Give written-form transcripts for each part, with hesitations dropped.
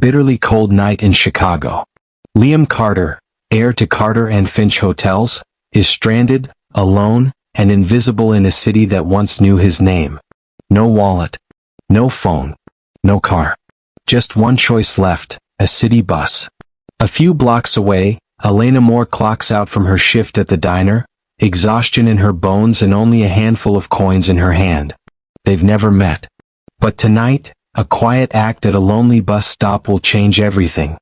bitterly cold night in Chicago. Liam Carter, heir to Carter and Finch Hotels, is stranded, alone, and invisible in a city that once knew his name. No wallet. No phone. No car. Just one choice left, a city bus. A few blocks away, Elena Moore clocks out from her shift at the diner, exhaustion in her bones and only a handful of coins in her hand. They've never met. But tonight, a quiet act at a lonely bus stop will change everything.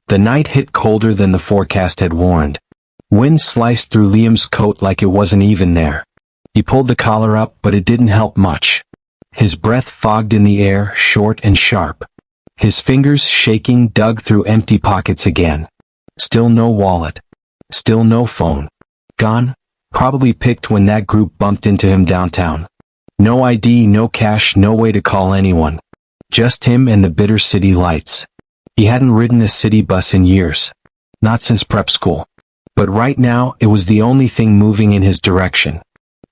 The night hit colder than the forecast had warned. Wind sliced through Liam's coat like it wasn't even there. He pulled the collar up, but it didn't help much. His breath fogged in the air, short and sharp. His fingers, shaking, dug through empty pockets again. Still no wallet. Still no phone. Gone? Probably picked when that group bumped into him downtown. No ID, no cash, no way to call anyone. Just him and the bitter city lights. He hadn't ridden a city bus in years. Not since prep school. But right now, it was the only thing moving in his direction.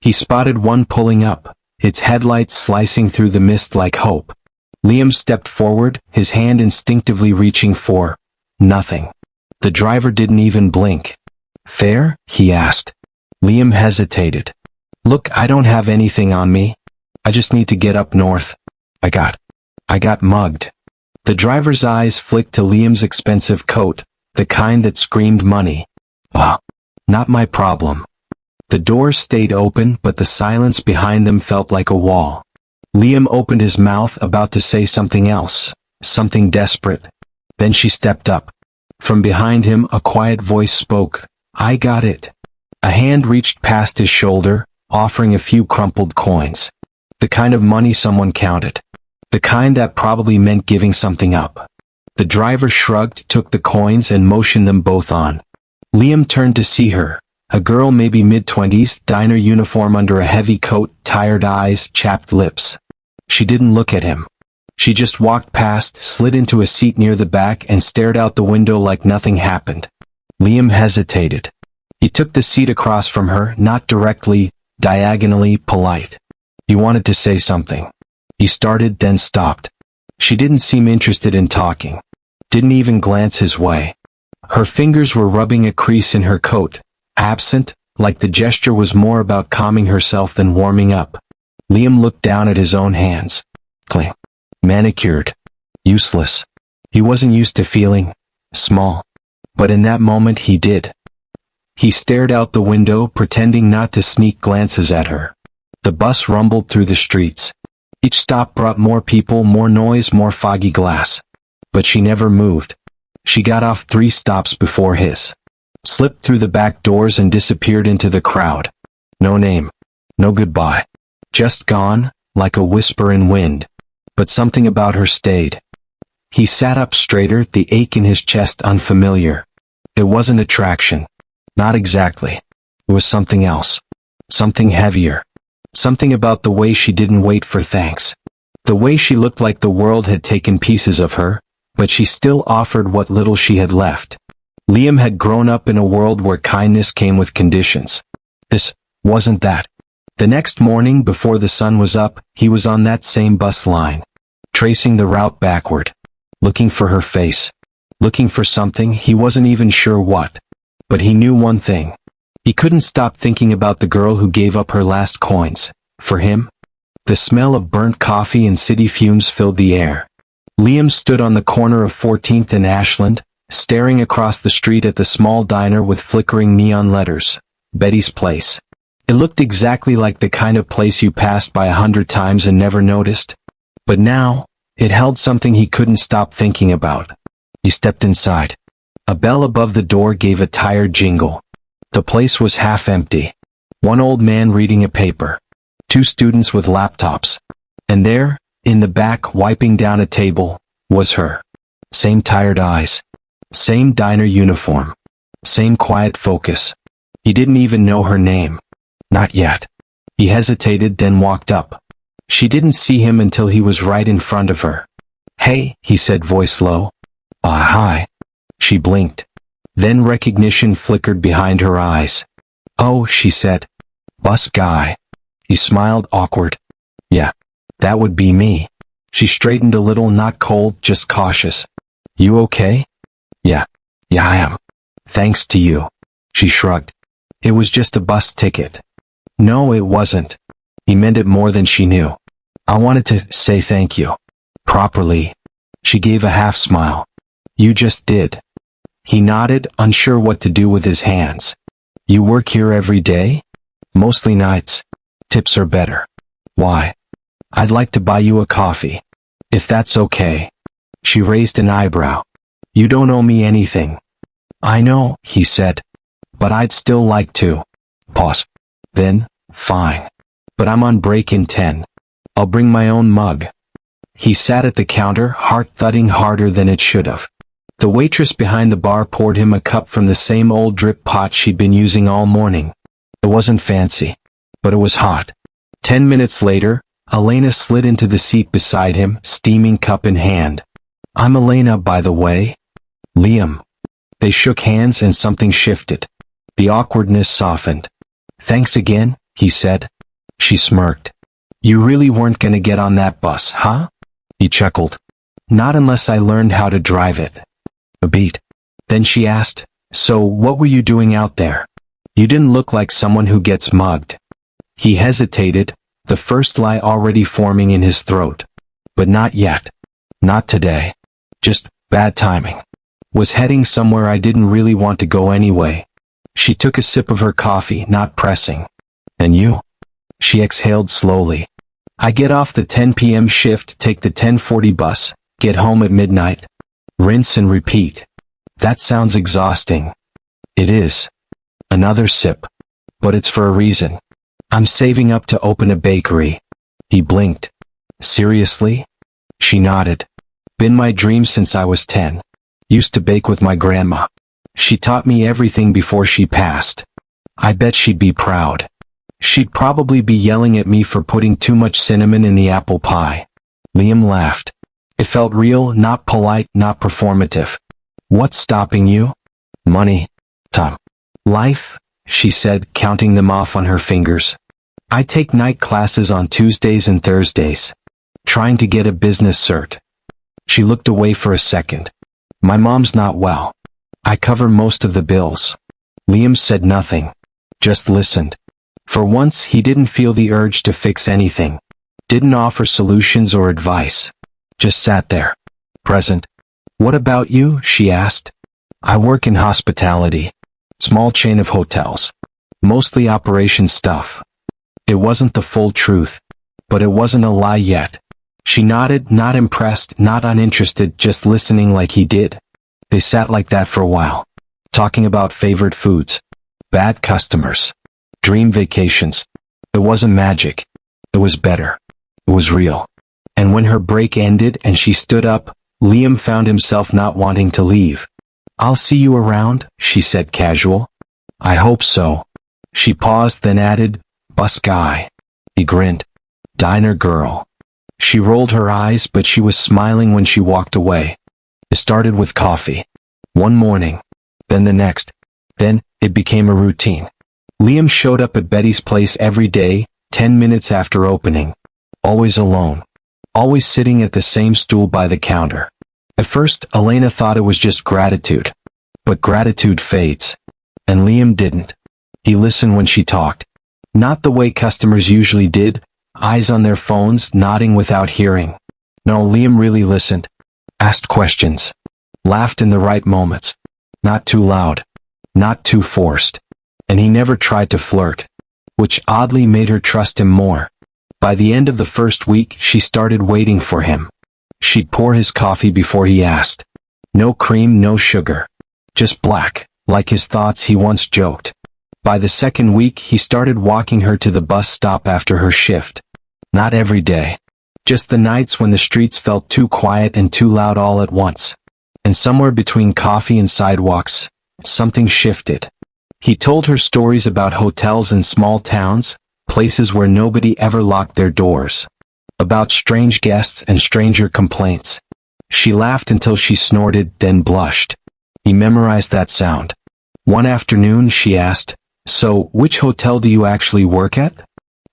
He spotted one pulling up, its headlights slicing through the mist like hope. Liam stepped forward, his hand instinctively reaching for nothing. The driver didn't even blink. "Fare?" he asked. Liam hesitated. "Look, I don't have anything on me. I just need to get up north. I got mugged." The driver's eyes flicked to Liam's expensive coat, the kind that screamed money. "Ah, not my problem." The doors stayed open, but the silence behind them felt like a wall. Liam opened his mouth, about to say something else, something desperate. Then she stepped up. From behind him, a quiet voice spoke. "I got it." A hand reached past his shoulder, offering a few crumpled coins. The kind of money someone counted. The kind that probably meant giving something up. The driver shrugged, took the coins and motioned them both on. Liam turned to see her. A girl, maybe mid-20s, diner uniform under a heavy coat, tired eyes, chapped lips. She didn't look at him. She just walked past, slid into a seat near the back and stared out the window like nothing happened. Liam hesitated. He took the seat across from her, not directly, diagonally, polite. He wanted to say something. He started, then stopped. She didn't seem interested in talking. Didn't even glance his way. Her fingers were rubbing a crease in her coat, absent, like the gesture was more about calming herself than warming up. Liam looked down at his own hands. Clean. Manicured. Useless. He wasn't used to feeling small. But in that moment he did. He stared out the window, pretending not to sneak glances at her. The bus rumbled through the streets. Each stop brought more people, more noise, more foggy glass. But she never moved. She got off 3 stops before his. Slipped through the back doors and disappeared into the crowd. No name. No goodbye. Just gone, like a whisper in wind. But something about her stayed. He sat up straighter, the ache in his chest unfamiliar. It wasn't attraction. Not exactly. It was something else. Something heavier. Something about the way she didn't wait for thanks. The way she looked like the world had taken pieces of her, but she still offered what little she had left. Liam had grown up in a world where kindness came with conditions. This wasn't that. The next morning, before the sun was up, he was on that same bus line, tracing the route backward, looking for her face, looking for something, he wasn't even sure what. But he knew one thing. He couldn't stop thinking about the girl who gave up her last coins. For him, the smell of burnt coffee and city fumes filled the air. Liam stood on the corner of 14th and Ashland, staring across the street at the small diner with flickering neon letters, Betty's Place. It looked exactly like the kind of place you passed by 100 times and never noticed. But now, it held something he couldn't stop thinking about. He stepped inside. A bell above the door gave a tired jingle. The place was half empty. One old man reading a paper. 2 students with laptops. And there, in the back, wiping down a table, was her. Same tired eyes. Same diner uniform. Same quiet focus. He didn't even know her name. Not yet. He hesitated, then walked up. She didn't see him until he was right in front of her. "Hey," he said, voice low. Hi." She blinked. Then recognition flickered behind her eyes. "Oh," she said. "Bus guy." He smiled, awkward. "Yeah, that would be me." She straightened a little, not cold, just cautious. You okay? Yeah. Yeah, I am. Thanks to you. She shrugged. It was just a bus ticket. No, it wasn't. He meant it more than she knew. I wanted to say thank you. Properly. She gave a half smile. You just did. He nodded, unsure what to do with his hands. You work here every day? Mostly nights. Tips are better. Why? I'd like to buy you a coffee. If that's okay. She raised an eyebrow. You don't owe me anything. I know, he said. But I'd still like to. Pause. Then, fine. But I'm on break in 10. I'll bring my own mug. He sat at the counter, heart thudding harder than it should have. The waitress behind the bar poured him a cup from the same old drip pot she'd been using all morning. It wasn't fancy, but it was hot. 10 minutes later, Elena slid into the seat beside him, steaming cup in hand. I'm Elena, by the way. Liam. They shook hands and something shifted. The awkwardness softened. Thanks again, he said. She smirked. You really weren't gonna get on that bus, huh? He chuckled. Not unless I learned how to drive it. A beat. Then she asked, so what were you doing out there? You didn't look like someone who gets mugged. He hesitated, the first lie already forming in his throat. But not yet. Not today. Just bad timing. Was heading somewhere I didn't really want to go anyway. She took a sip of her coffee, not pressing. And you? She exhaled slowly. I get off the 10 p.m. shift, take the 10:40 bus, get home at midnight. Rinse and repeat. That sounds exhausting. It is. Another sip. But it's for a reason. I'm saving up to open a bakery. He blinked. Seriously? She nodded. Been my dream since I was 10. Used to bake with my grandma. She taught me everything before she passed. I bet she'd be proud. She'd probably be yelling at me for putting too much cinnamon in the apple pie. Liam laughed. It felt real, not polite, not performative. What's stopping you? Money. Time. Life, she said, counting them off on her fingers. I take night classes on Tuesdays and Thursdays. Trying to get a business cert. She looked away for a second. My mom's not well. I cover most of the bills. Liam said nothing. Just listened. For once, he didn't feel the urge to fix anything. Didn't offer solutions or advice. Just sat there. Present. What about you? She asked. I work in hospitality. Small chain of hotels. Mostly operation stuff. It wasn't the full truth. But it wasn't a lie yet. She nodded, not impressed, not uninterested, just listening like he did. They sat like that for a while. Talking about favorite foods. Bad customers. Dream vacations. It wasn't magic. It was better. It was real. And when her break ended and she stood up, Liam found himself not wanting to leave. I'll see you around, she said casual. I hope so. She paused, then added, bus guy. He grinned. Diner girl. She rolled her eyes, but she was smiling when she walked away. It started with coffee. One morning. Then the next. Then, it became a routine. Liam showed up at Betty's place every day, 10 minutes after opening. Always alone. Always sitting at the same stool by the counter. At first, Elena thought it was just gratitude. But gratitude fades. And Liam didn't. He listened when she talked. Not the way customers usually did, eyes on their phones, nodding without hearing. No, Liam really listened. Asked questions. Laughed in the right moments. Not too loud. Not too forced. And he never tried to flirt. Which oddly made her trust him more. By the end of the first week, she started waiting for him. She'd pour his coffee before he asked. No cream, no sugar. Just black, like his thoughts, he once joked. By the second week, he started walking her to the bus stop after her shift. Not every day. Just the nights when the streets felt too quiet and too loud all at once. And somewhere between coffee and sidewalks, something shifted. He told her stories about hotels in small towns, places where nobody ever locked their doors. About strange guests and stranger complaints. She laughed until she snorted, then blushed. He memorized that sound. One afternoon she asked, so, which hotel do you actually work at?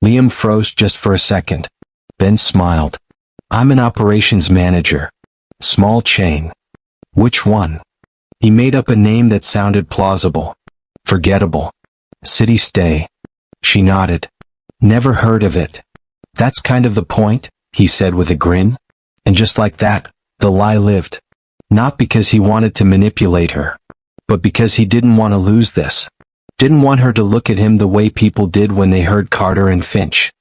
Liam froze just for a second. Then smiled. I'm an operations manager. Small chain. Which one? He made up a name that sounded plausible. Forgettable. City stay. She nodded. Never heard of it. That's kind of the point, he said with a grin. And just like that, the lie lived. Not because he wanted to manipulate her, but because he didn't want to lose this. Didn't want her to look at him the way people did when they heard Carter and Finch.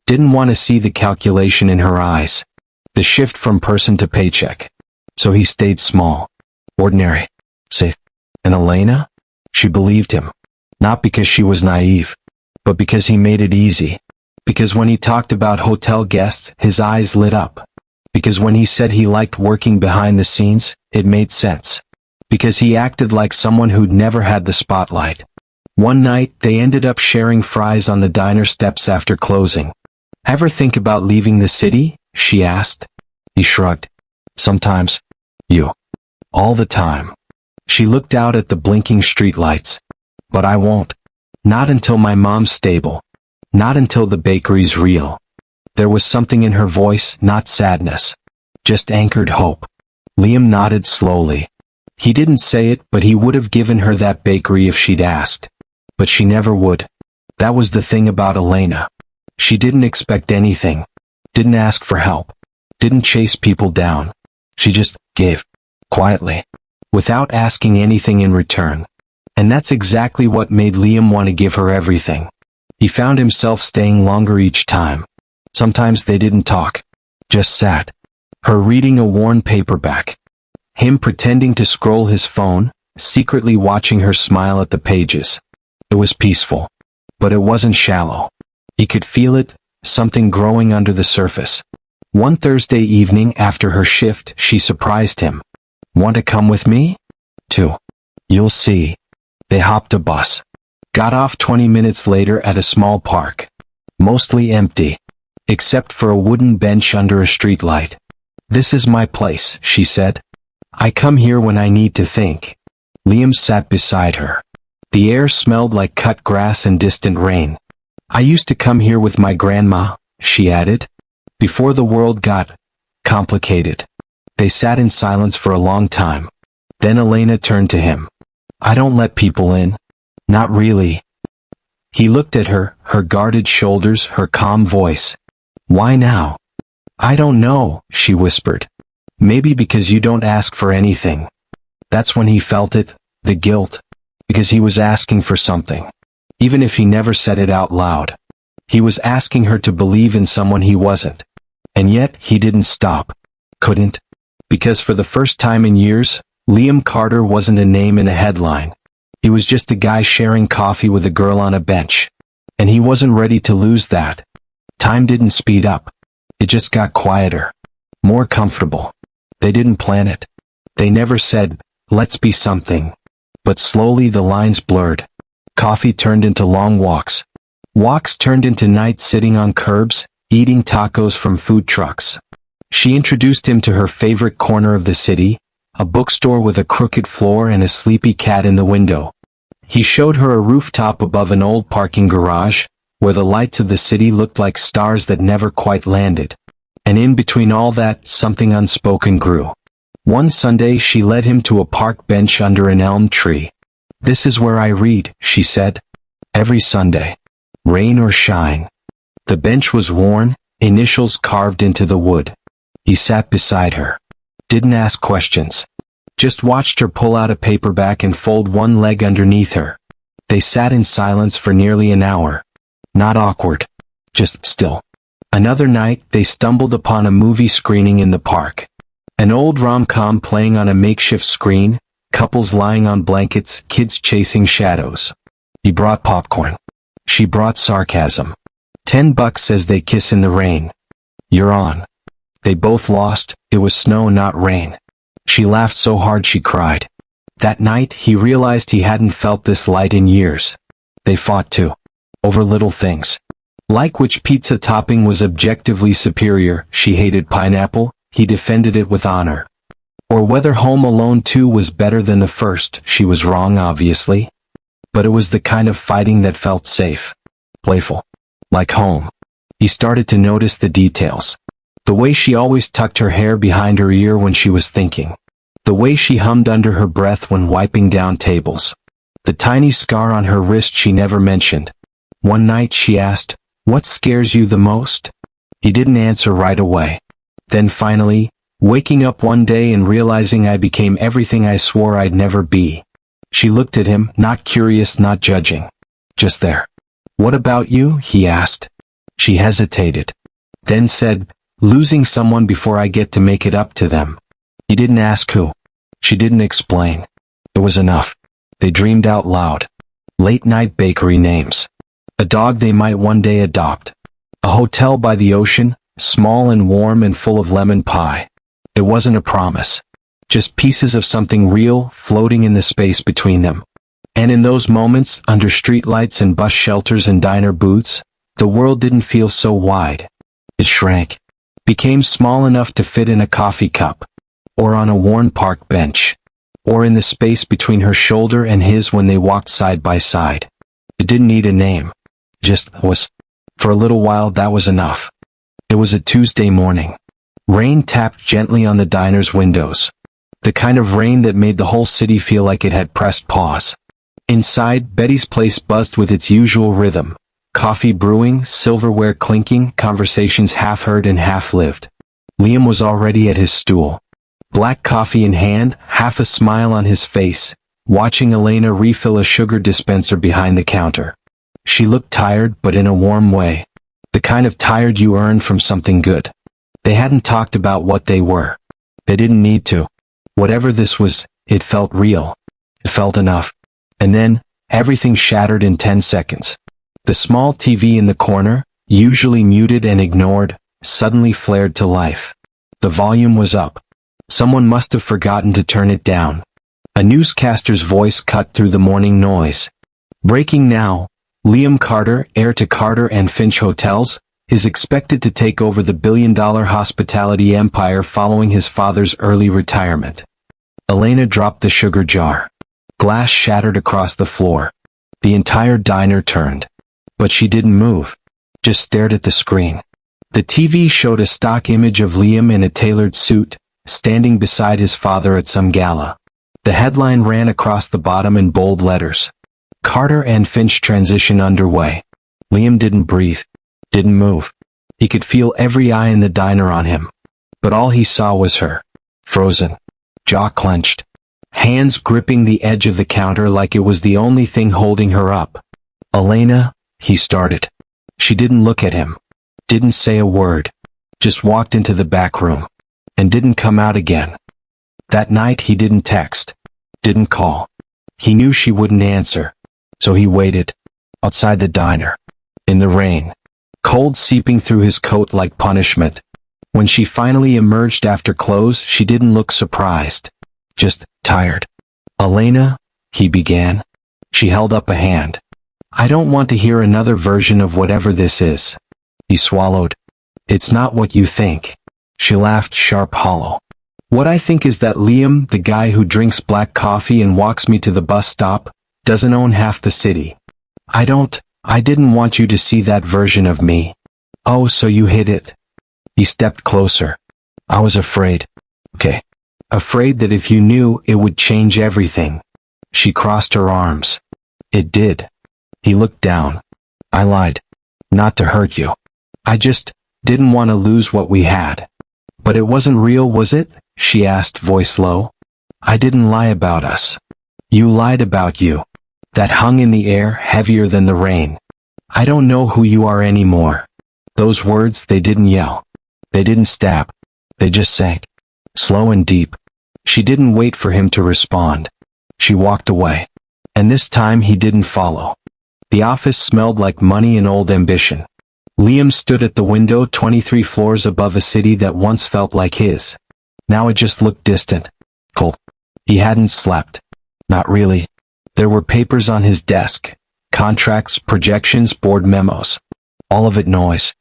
Didn't want to see the calculation in her eyes. The shift from person to paycheck. So he stayed small. Ordinary. Safe. And Elena? She believed him. Not because she was naive, but because he made it easy. Because when he talked about hotel guests, his eyes lit up. Because when he said he liked working behind the scenes, it made sense. Because he acted like someone who'd never had the spotlight. One night, they ended up sharing fries on the diner steps after closing. Ever think about leaving the city? She asked. He shrugged. Sometimes. You. All the time. She looked out at the blinking streetlights. But I won't. Not until my mom's stable. Not until the bakery's real. There was something in her voice, not sadness. Just anchored hope. Liam nodded slowly. He didn't say it, but he would have given her that bakery if she'd asked. But she never would. That was the thing about Elena. She didn't expect anything. Didn't ask for help. Didn't chase people down. She just gave. Quietly. Without asking anything in return. And that's exactly what made Liam want to give her everything. He found himself staying longer each time. Sometimes they didn't talk. Just sat. Her reading a worn paperback. Him pretending to scroll his phone, secretly watching her smile at the pages. It was peaceful. But it wasn't shallow. He could feel it, something growing under the surface. One Thursday evening after her shift, she surprised him. Want to come with me? 2. You'll see. They hopped a bus. Got off 20 minutes later at a small park. Mostly empty. Except for a wooden bench under a streetlight. This is my place, she said. I come here when I need to think. Liam sat beside her. The air smelled like cut grass and distant rain. I used to come here with my grandma, she added. Before the world got complicated. They sat in silence for a long time. Then Elena turned to him. I don't let people in. Not really. He looked at her, her guarded shoulders, her calm voice. Why now? I don't know, she whispered. Maybe because you don't ask for anything. That's when he felt it, the guilt. Because he was asking for something. Even if he never said it out loud. He was asking her to believe in someone he wasn't. And yet, he didn't stop. Couldn't. Because for the first time in years, Liam Carter wasn't a name in a headline. He was just a guy sharing coffee with a girl on a bench. And he wasn't ready to lose that. Time didn't speed up. It just got quieter. More comfortable. They didn't plan it. They never said, let's be something. But slowly the lines blurred. Coffee turned into long walks. Walks turned into nights sitting on curbs, eating tacos from food trucks. She introduced him to her favorite corner of the city, a bookstore with a crooked floor and a sleepy cat in the window. He showed her a rooftop above an old parking garage, where the lights of the city looked like stars that never quite landed. And in between all that, something unspoken grew. One Sunday she led him to a park bench under an elm tree. This is where I read, she said. Every Sunday. Rain or shine. The bench was worn, initials carved into the wood. He sat beside her. Didn't ask questions. Just watched her pull out a paperback and fold one leg underneath her. They sat in silence for nearly an hour. Not awkward. Just still. Another night, they stumbled upon a movie screening in the park. An old rom-com playing on a makeshift screen, couples lying on blankets, kids chasing shadows. He brought popcorn. She brought sarcasm. $10 as they kiss in the rain. You're on. They both lost. It was snow, not rain. She laughed so hard she cried. That night, he realized he hadn't felt this light in years. They fought too. Over little things. Like which pizza topping was objectively superior. She hated pineapple. He defended it with honor. Or whether Home Alone 2 was better than the first. She was wrong, obviously. But it was the kind of fighting that felt safe. Playful. Like home. He started to notice the details. The way she always tucked her hair behind her ear when she was thinking. The The way she hummed under her breath when wiping down tables. The tiny scar on her wrist she never mentioned. One night she asked, "What scares you the most?" He didn't answer right away. Then finally, waking up one day and realizing I became everything I swore I'd never be. She looked at him, not curious, not judging. Just there. "What about you?" he asked. She hesitated. Then said, "Losing someone before I get to make it up to them." He didn't ask who. She didn't explain. It was enough. They dreamed out loud. Late-night bakery names. A dog they might one day adopt. A hotel by the ocean, small and warm and full of lemon pie. It wasn't a promise. Just pieces of something real floating in the space between them. And in those moments, under streetlights and bus shelters and diner booths, the world didn't feel so wide. It shrank. Became small enough to fit in a coffee cup. Or on a worn park bench. Or in the space between her shoulder and his when they walked side by side. It didn't need a name. Just was. For a little while that was enough. It was a Tuesday morning. Rain tapped gently on the diner's windows. The kind of rain that made the whole city feel like it had pressed pause. Inside, Betty's place buzzed with its usual rhythm. Coffee brewing, silverware clinking, conversations half heard and half lived. Liam was already at his stool. Black coffee in hand, half a smile on his face, watching Elena refill a sugar dispenser behind the counter. She looked tired, but in a warm way. The kind of tired you earn from something good. They hadn't talked about what they were. They didn't need to. Whatever this was, it felt real. It felt enough. And then, everything shattered in 10 seconds. The small TV in the corner, usually muted and ignored, suddenly flared to life. The volume was up. Someone must have forgotten to turn it down. A newscaster's voice cut through the morning noise. "Breaking now, Liam Carter, heir to Carter and Finch Hotels, is expected to take over the billion-dollar hospitality empire following his father's early retirement." Elena dropped the sugar jar. Glass shattered across the floor. The entire diner turned. But she didn't move. Just stared at the screen. The TV showed a stock image of Liam in a tailored suit, standing beside his father at some gala. The headline ran across the bottom in bold letters. Carter and Finch transition underway. Liam didn't breathe. Didn't move. He could feel every eye in the diner on him. But all he saw was her. Frozen. Jaw clenched. Hands gripping the edge of the counter like it was the only thing holding her up. "Elena," he started. She didn't look at him. Didn't say a word. Just walked into the back room. And didn't come out again. That night he didn't text. Didn't call. He knew she wouldn't answer. So he waited. Outside the diner. In the rain. Cold seeping through his coat like punishment. When she finally emerged after close, she didn't look surprised. Just tired. "Elena," he began. She held up a hand. "I don't want to hear another version of whatever this is." He swallowed. "It's not what you think." She laughed sharp hollow. "What I think is that Liam, the guy who drinks black coffee and walks me to the bus stop, doesn't own half the city. I didn't want you to see that version of me." "Oh, so you hid it." He stepped closer. "I was afraid." "Okay. Afraid that if you knew, it would change everything." She crossed her arms. "It did." He looked down. "I lied. Not to hurt you. I just didn't want to lose what we had." "But it wasn't real, was it?" she asked, voice low. "I didn't lie about us. You lied about you." That hung in the air, heavier than the rain. "I don't know who you are anymore." Those words, they didn't yell. They didn't stab. They just sank. Slow and deep. She didn't wait for him to respond. She walked away. And this time he didn't follow. The office smelled like money and old ambition. Liam stood at the window 23 floors above a city that once felt like his. Now it just looked distant. Cold. He hadn't slept. Not really. There were papers on his desk. Contracts, projections, board memos. All of it noise.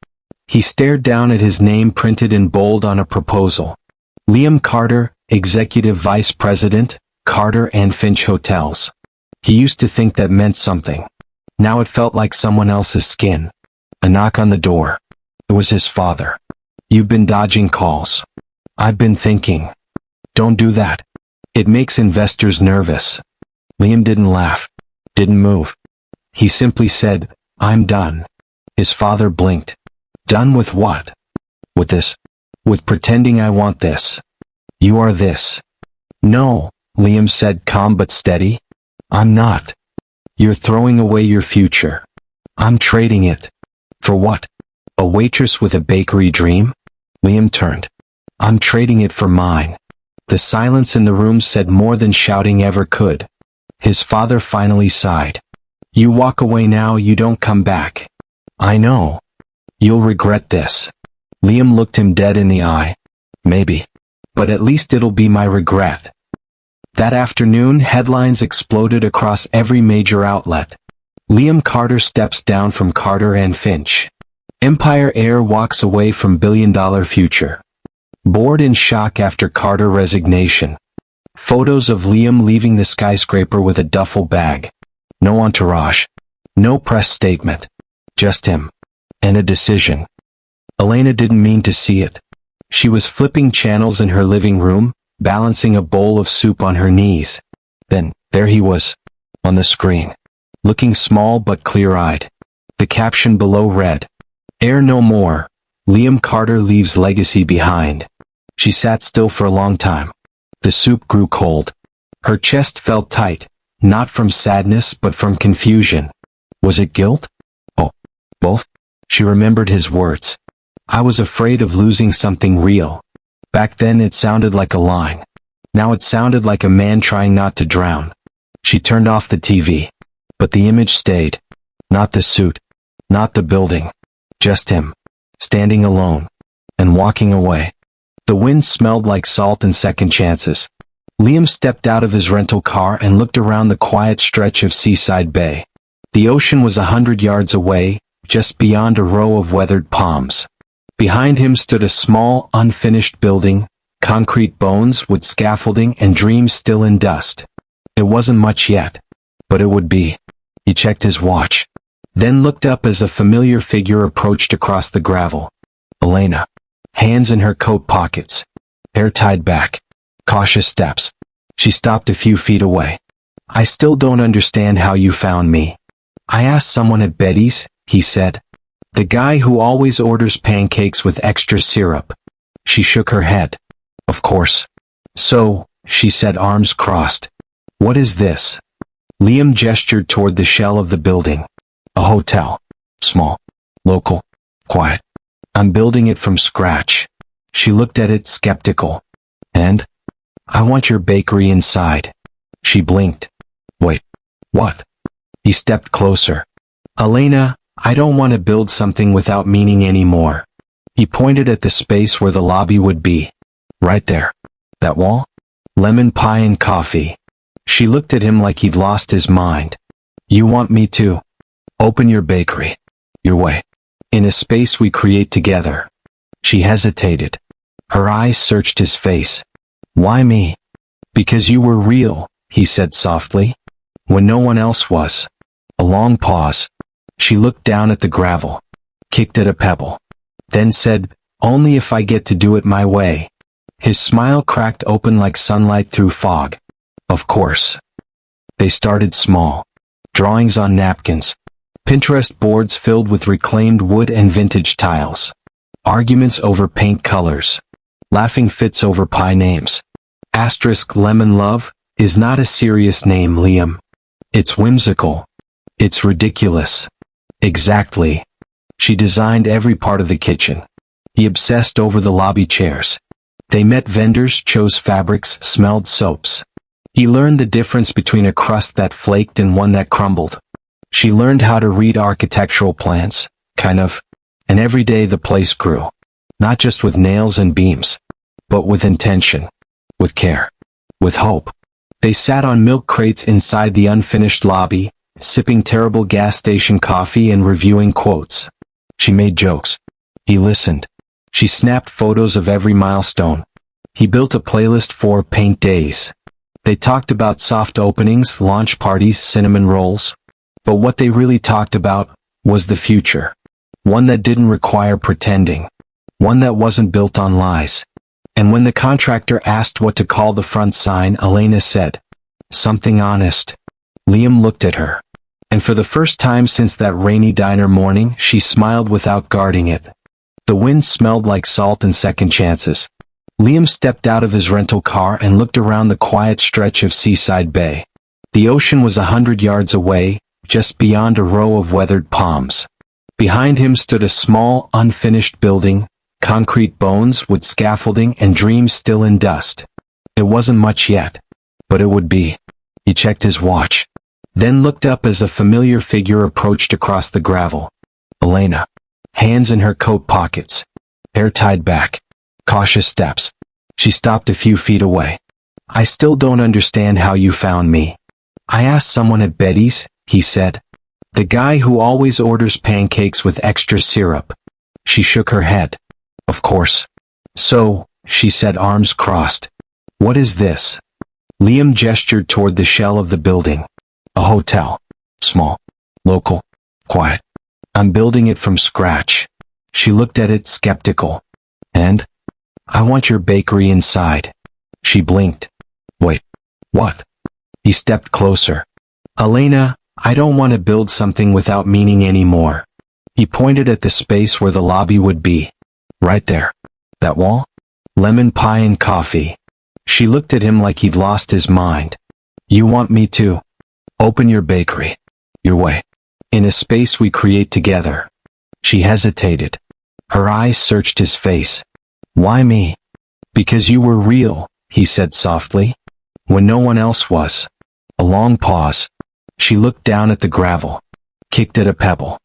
He stared down at his name printed in bold on a proposal. Liam Carter, Executive Vice President, Carter and Finch Hotels. He used to think that meant something. Now it felt like someone else's skin. A knock on the door. It was his father. "You've been dodging calls." "I've been thinking." "Don't do that." It makes investors nervous. Liam didn't laugh, didn't move. He simply said, I'm done. His father blinked. Done with what? With this. With pretending I want this. You are this. No, Liam said, calm but steady. I'm not. You're throwing away your future. I'm trading it. For what? A waitress with a bakery dream? Liam turned. I'm trading it for mine. The silence in the room said more than shouting ever could. His father finally sighed. You walk away now, you don't come back. I know. You'll regret this. Liam looked him dead in the eye. Maybe. But at least it'll be my regret. That afternoon, headlines exploded across every major outlet. Liam Carter steps down from Carter and Finch. Empire heir walks away from billion-dollar future. Bored in shock after Carter resignation. Photos of Liam leaving the skyscraper with a duffel bag. No entourage. No press statement. Just him. And a decision. Elena didn't mean to see it. She was flipping channels in her living room, balancing a bowl of soup on her knees. Then, there he was. On the screen. Looking small but clear-eyed. The caption below read, Heir no more. Liam Carter leaves legacy behind. She sat still for a long time. The soup grew cold. Her chest felt tight, not from sadness but from confusion. Was it guilt? Oh, both? She remembered his words. I was afraid of losing something real. Back then it sounded like a line. Now it sounded like a man trying not to drown. She turned off the TV. But the image stayed. Not the suit. Not the building. Just him. Standing alone. And walking away. The wind smelled like salt and second chances. Liam stepped out of his rental car and looked around the quiet stretch of Seaside Bay. The ocean was 100 yards away, just beyond a row of weathered palms. Behind him stood a small, unfinished building, concrete bones, wood scaffolding, and dreams still in dust. It wasn't much yet, but it would be. He checked his watch, then looked up as a familiar figure approached across the gravel. Elena. Hands in her coat pockets. Hair tied back. Cautious steps. She stopped a few feet away. I still don't understand how you found me. I asked someone at Betty's, he said. The guy who always orders pancakes with extra syrup. She shook her head. Of course. So, she said, arms crossed. What is this? Liam gestured toward the shell of the building. A hotel. Small. Local. Quiet. I'm building it from scratch. She looked at it skeptical. And? I want your bakery inside. She blinked. Wait. What? He stepped closer. Elena, I don't want to build something without meaning anymore. He pointed at the space where the lobby would be. Right there. That wall? Lemon pie and coffee. She looked at him like he'd lost his mind. You want me to? Open your bakery. Your way. In a space we create together. She hesitated. Her eyes searched his face. Why me? Because you were real, he said softly. When no one else was. A long pause. She looked down at the gravel. Kicked at a pebble. Then said, only if I get to do it my way. His smile cracked open like sunlight through fog. Of course. They started small. Drawings on napkins. Pinterest boards filled with reclaimed wood and vintage tiles. Arguments over paint colors. Laughing fits over pie names. Asterisk lemon love is not a serious name, Liam. It's whimsical. It's ridiculous. Exactly. She designed every part of the kitchen. He obsessed over the lobby chairs. They met vendors, chose fabrics, smelled soaps. He learned the difference between a crust that flaked and one that crumbled. She learned how to read architectural plans, kind of, and every day the place grew. Not just with nails and beams, but with intention, with care, with hope. They sat on milk crates inside the unfinished lobby, sipping terrible gas station coffee and reviewing quotes. She made jokes. He listened. She snapped photos of every milestone. He built a playlist for paint days. They talked about soft openings, launch parties, cinnamon rolls. But what they really talked about was the future. One that didn't require pretending. One that wasn't built on lies. And when the contractor asked what to call the front sign, Elena said, "Something honest." Liam looked at her. And for the first time since that rainy diner morning, she smiled without guarding it. The wind smelled like salt and second chances. Liam stepped out of his rental car and looked around the quiet stretch of Seaside Bay. The ocean was 100 yards away, just beyond a row of weathered palms. Behind him stood a small, unfinished building, concrete bones, wood scaffolding, and dreams still in dust. It wasn't much yet, but it would be. He checked his watch, then looked up as a familiar figure approached across the gravel. Elena, hands in her coat pockets, hair tied back, cautious steps. She stopped a few feet away. "I still don't understand how you found me." "I asked someone at Betty's," he said. "The guy who always orders pancakes with extra syrup." She shook her head. "Of course." "So," she said, arms crossed. "What is this?" Liam gestured toward the shell of the building. "A hotel. Small. Local. Quiet. I'm building it from scratch." She looked at it, skeptical. "And? I want your bakery inside." She blinked. "Wait. What?" He stepped closer. "Elena, I don't want to build something without meaning anymore." He pointed at the space where the lobby would be. "Right there. That wall? Lemon pie and coffee." She looked at him like he'd lost his mind. "You want me to open your bakery? Your way. In a space we create together." She hesitated. Her eyes searched his face. "Why me?" "Because you were real," he said softly, "when no one else was." A long pause. She looked down at the gravel, kicked at a pebble,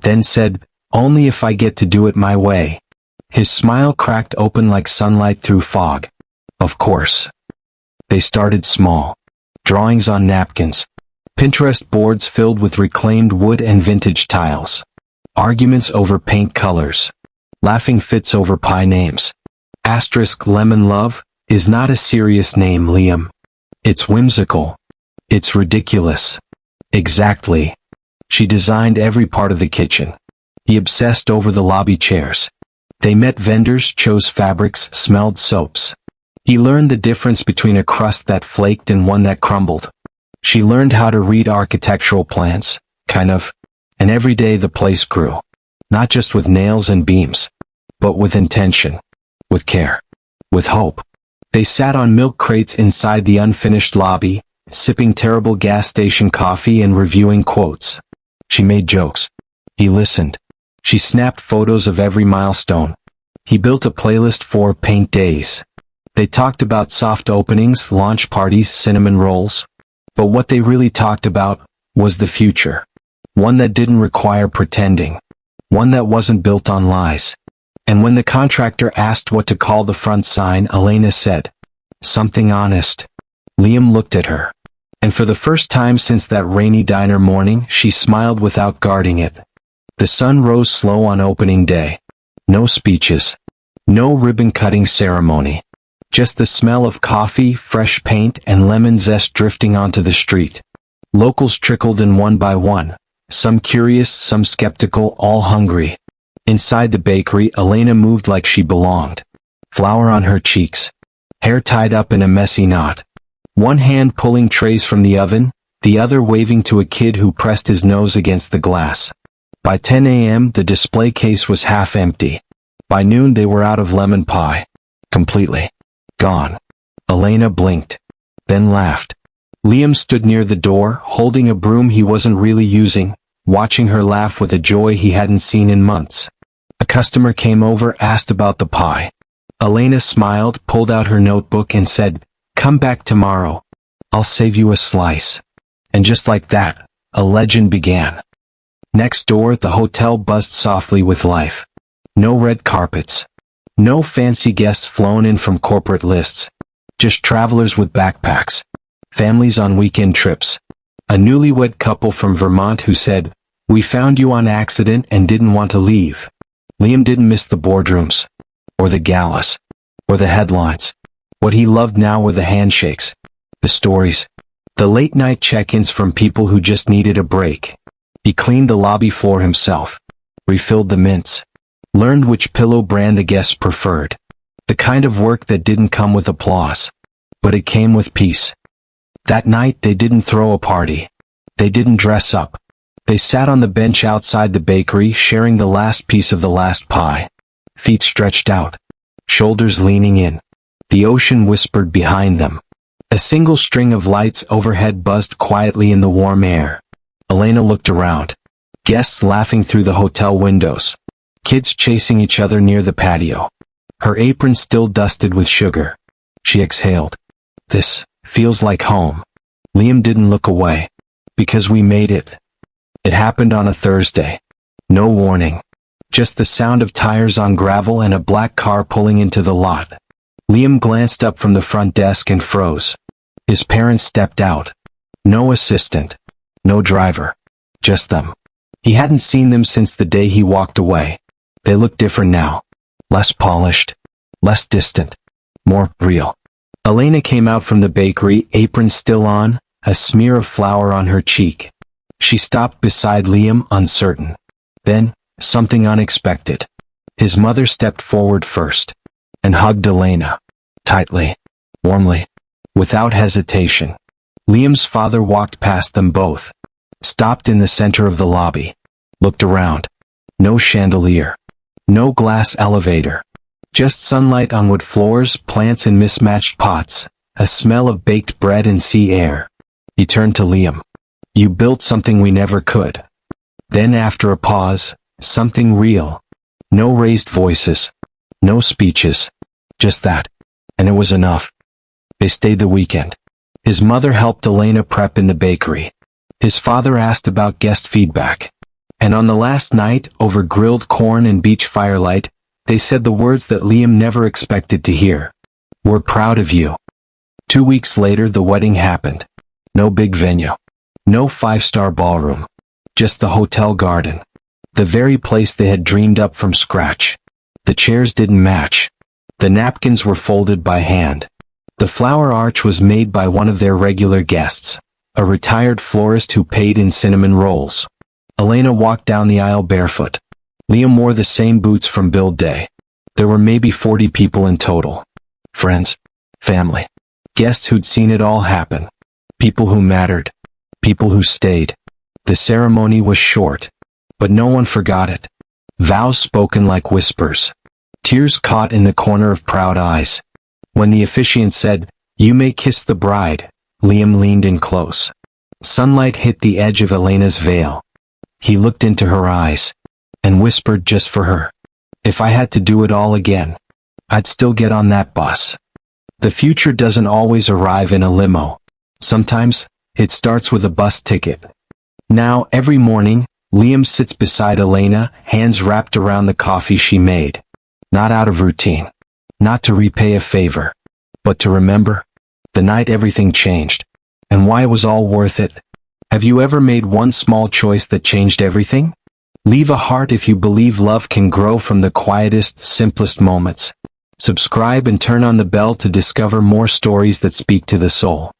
then said, "Only if I get to do it my way." His smile cracked open like sunlight through fog. "Of course." They started small. Drawings on napkins. Pinterest boards filled with reclaimed wood and vintage tiles. Arguments over paint colors. Laughing fits over pie names. Asterisk lemon love is not a serious name, Liam. It's whimsical. It's ridiculous. Exactly. She designed every part of the kitchen. He obsessed over the lobby chairs. They met vendors, chose fabrics, smelled soaps. He learned the difference between a crust that flaked and one that crumbled. She learned how to read architectural plans, kind of, and every day the place grew. Not just with nails and beams, but with intention, with care, with hope. They sat on milk crates inside the unfinished lobby, sipping terrible gas station coffee and reviewing quotes. She made jokes. He listened. She snapped photos of every milestone. He built a playlist for paint days. They talked about soft openings, launch parties, cinnamon rolls. But what they really talked about was the future. One that didn't require pretending. One that wasn't built on lies. And when the contractor asked what to call the front sign, Elena said, "Something honest." Liam looked at her. And for the first time since that rainy diner morning, she smiled without guarding it. The sun rose slow on opening day. No speeches. No ribbon-cutting ceremony. Just the smell of coffee, fresh paint, and lemon zest drifting onto the street. Locals trickled in one by one. Some curious, some skeptical, all hungry. Inside the bakery, Elena moved like she belonged. Flour on her cheeks. Hair tied up in a messy knot. One hand pulling trays from the oven, the other waving to a kid who pressed his nose against the glass. By 10 a.m., the display case was half empty. By noon, they were out of lemon pie. Completely. Gone. Elena blinked. Then laughed. Liam stood near the door, holding a broom he wasn't really using, watching her laugh with a joy he hadn't seen in months. A customer came over, asked about the pie. Elena smiled, pulled out her notebook and said, "Come back tomorrow. I'll save you a slice." And just like that, a legend began. Next door, the hotel buzzed softly with life. No red carpets. No fancy guests flown in from corporate lists. Just travelers with backpacks. Families on weekend trips. A newlywed couple from Vermont who said, "We found you on accident and didn't want to leave." Liam didn't miss the boardrooms. Or the galas. Or the headlines. What he loved now were the handshakes. The stories. The late-night check-ins from people who just needed a break. He cleaned the lobby floor himself. Refilled the mints. Learned which pillow brand the guests preferred. The kind of work that didn't come with applause. But it came with peace. That night they didn't throw a party. They didn't dress up. They sat on the bench outside the bakery sharing the last piece of the last pie. Feet stretched out. Shoulders leaning in. The ocean whispered behind them. A single string of lights overhead buzzed quietly in the warm air. Elena looked around. Guests laughing through the hotel windows. Kids chasing each other near the patio. Her apron still dusted with sugar. She exhaled. This feels like home. Liam didn't look away. Because we made it. It happened on a Thursday. No warning. Just the sound of tires on gravel and a black car pulling into the lot. Liam glanced up from the front desk and froze. His parents stepped out. No assistant. No driver. Just them. He hadn't seen them since the day he walked away. They looked different now. Less polished. Less distant. More real. Elena came out from the bakery, apron still on, a smear of flour on her cheek. She stopped beside Liam, uncertain. Then, something unexpected. His mother stepped forward first. And hugged Elena. Tightly. Warmly. Without hesitation. Liam's father walked past them both. Stopped in the center of the lobby. Looked around. No chandelier. No glass elevator. Just sunlight on wood floors, plants in mismatched pots, a smell of baked bread and sea air. He turned to Liam. You built something we never could. Then after a pause, something real. No raised voices. No speeches. Just that. And it was enough. They stayed the weekend. His mother helped Elena prep in the bakery. His father asked about guest feedback. And on the last night, over grilled corn and beach firelight, they said the words that Liam never expected to hear. We're proud of you. 2 weeks later the wedding happened. No big venue. No five-star ballroom. Just the hotel garden. The very place they had dreamed up from scratch. The chairs didn't match. The napkins were folded by hand. The flower arch was made by one of their regular guests, a retired florist who paid in cinnamon rolls. Elena walked down the aisle barefoot. Liam wore the same boots from build day. There were maybe 40 people in total. Friends. Family. Guests who'd seen it all happen. People who mattered. People who stayed. The ceremony was short. But no one forgot it. Vows spoken like whispers. Tears caught in the corner of proud eyes. When the officiant said, "You may kiss the bride," Liam leaned in close. Sunlight hit the edge of Elena's veil. He looked into her eyes. And whispered just for her. If I had to do it all again, I'd still get on that bus. The future doesn't always arrive in a limo. Sometimes, it starts with a bus ticket. Now, every morning, Liam sits beside Elena, hands wrapped around the coffee she made. Not out of routine. Not to repay a favor. But to remember. The night everything changed. And why it was all worth it. Have you ever made one small choice that changed everything? Leave a heart if you believe love can grow from the quietest, simplest moments. Subscribe and turn on the bell to discover more stories that speak to the soul.